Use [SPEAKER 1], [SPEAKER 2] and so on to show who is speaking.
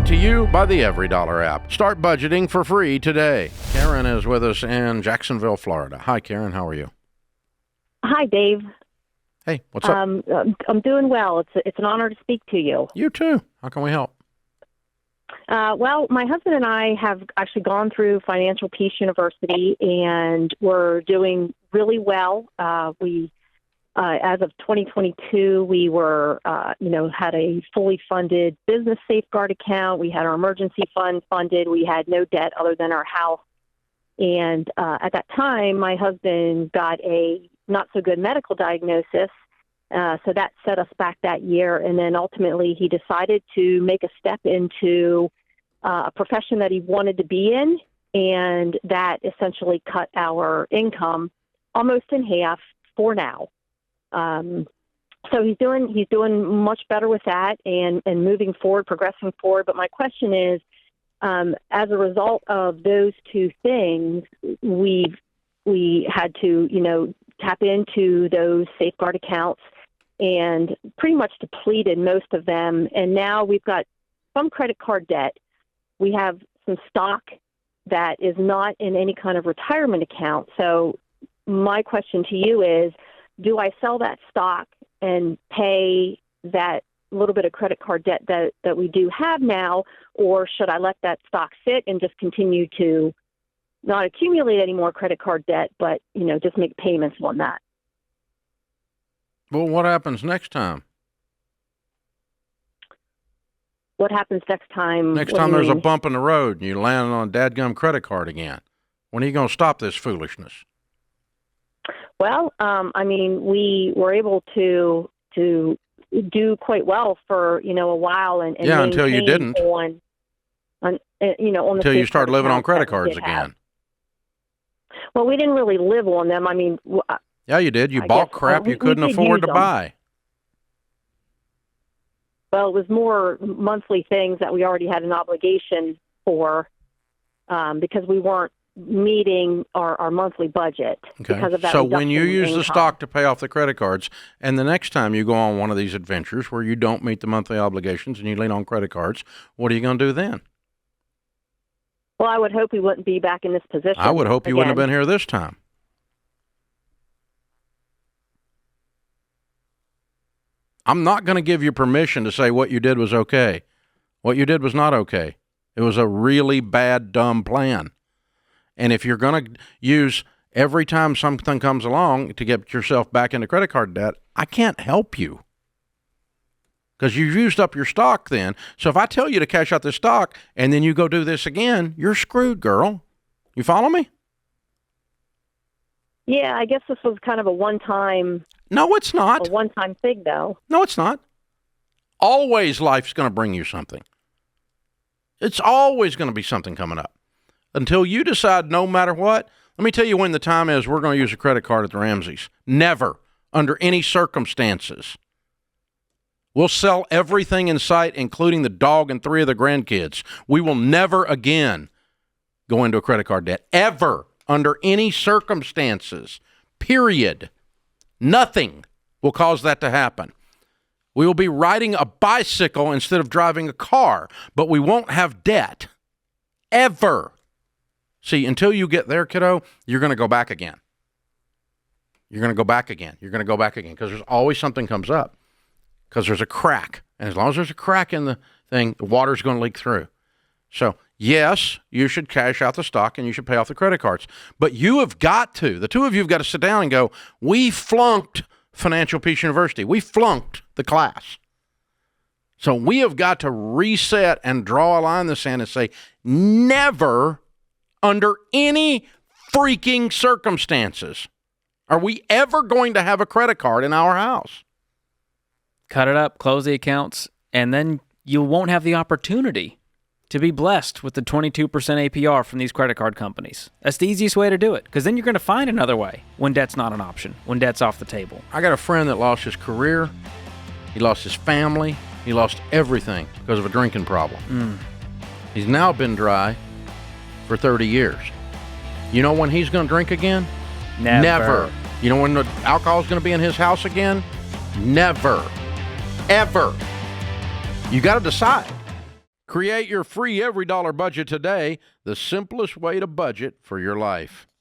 [SPEAKER 1] Brought to you by the Every Dollar app. Start budgeting for free today. Karen is with us in Jacksonville, Florida. Hi, Karen. How are you?
[SPEAKER 2] Hi, Dave.
[SPEAKER 1] Hey, what's up?
[SPEAKER 2] I'm doing well. It's an honor to speak to you.
[SPEAKER 1] You too. How can we help?
[SPEAKER 2] Well, my husband and I have actually gone through Financial Peace University, and we're doing really well. As of 2022, we were, had a fully funded business safeguard account. We had our emergency fund funded. We had no debt other than our house. And at that time, my husband got a not so good medical diagnosis. So that set us back that year. And then ultimately he decided to make a step into a profession that he wanted to be in. And that essentially cut our income almost in half for now. So he's doing much better with that and moving forward, progressing forward. But my question is, as a result of those two things, we had to, tap into those safeguard accounts and pretty much depleted most of them. And now we've got some credit card debt. We have some stock that is not in any kind of retirement account. So my question to you is, do I sell that stock and pay that little bit of credit card debt that we do have now, or should I let that stock sit and just continue to not accumulate any more credit card debt, but, just make payments on that?
[SPEAKER 1] Well, what happens next time?
[SPEAKER 2] What happens next time?
[SPEAKER 1] Next time there's a bump in the road and you land on a dadgum credit card again. When are you going to stop this foolishness?
[SPEAKER 2] Well, we were able to do quite well for, a while. And
[SPEAKER 1] until you didn't.
[SPEAKER 2] Until
[SPEAKER 1] you start living on credit cards again.
[SPEAKER 2] Well, we didn't really live on them.
[SPEAKER 1] Yeah, you did. You bought crap you couldn't afford to buy.
[SPEAKER 2] Well, it was more monthly things that we already had an obligation for because we weren't meeting our monthly budget.
[SPEAKER 1] Okay.
[SPEAKER 2] Because of that.
[SPEAKER 1] So when you use
[SPEAKER 2] income.
[SPEAKER 1] the stock to pay off the credit cards, and the next time you go on one of these adventures where you don't meet the monthly obligations and you lean on credit cards, what are you going to do then?
[SPEAKER 2] Well, I would hope we wouldn't be back in this position.
[SPEAKER 1] I would hope you wouldn't have been here this time. I'm not going to give you permission to say what you did was okay. What you did was not okay. It was a really bad, dumb plan. And if you're going to use every time something comes along to get yourself back into credit card debt, I can't help you. Because you've used up your stock then. So if I tell you to cash out this stock and then you go do this again, you're screwed, girl. You follow me?
[SPEAKER 2] Yeah, I guess this was kind of a one-time.
[SPEAKER 1] No, it's not.
[SPEAKER 2] A one-time thing, though.
[SPEAKER 1] No, it's not. Always life's going to bring you something. It's always going to be something coming up. Until you decide no matter what, let me tell you when the time is we're going to use a credit card at the Ramseys. Never, under any circumstances. We'll sell everything in sight, including the dog and 3 of the grandkids. We will never again go into a credit card debt. Ever, under any circumstances. Period. Nothing will cause that to happen. We will be riding a bicycle instead of driving a car, but we won't have debt. Ever. See, until you get there, kiddo, you're going to go back again. You're going to go back again. You're going to go back again because there's always something comes up because there's a crack. And as long as there's a crack in the thing, the water's going to leak through. So, yes, you should cash out the stock and you should pay off the credit cards. But you have got to, the two of you have got to sit down and go, we flunked Financial Peace University. We flunked the class. So we have got to reset and draw a line in the sand and say, never, under any freaking circumstances, are we ever going to have a credit card in our house.
[SPEAKER 3] Cut it up, close the accounts, and then you won't have the opportunity to be blessed with the 22% APR from these credit card companies. That's the easiest way to do it, because then you're going to find another way when debt's not an option, when debt's off the table.
[SPEAKER 1] I got a friend that lost his career. He lost his family. He lost everything because of a drinking problem. He's now been dry for 30 years. You know when he's going to drink again? Never. You know when the alcohol is going to be in his house again? Never. Ever. You got to decide. Create your free every dollar budget today, the simplest way to budget for your life.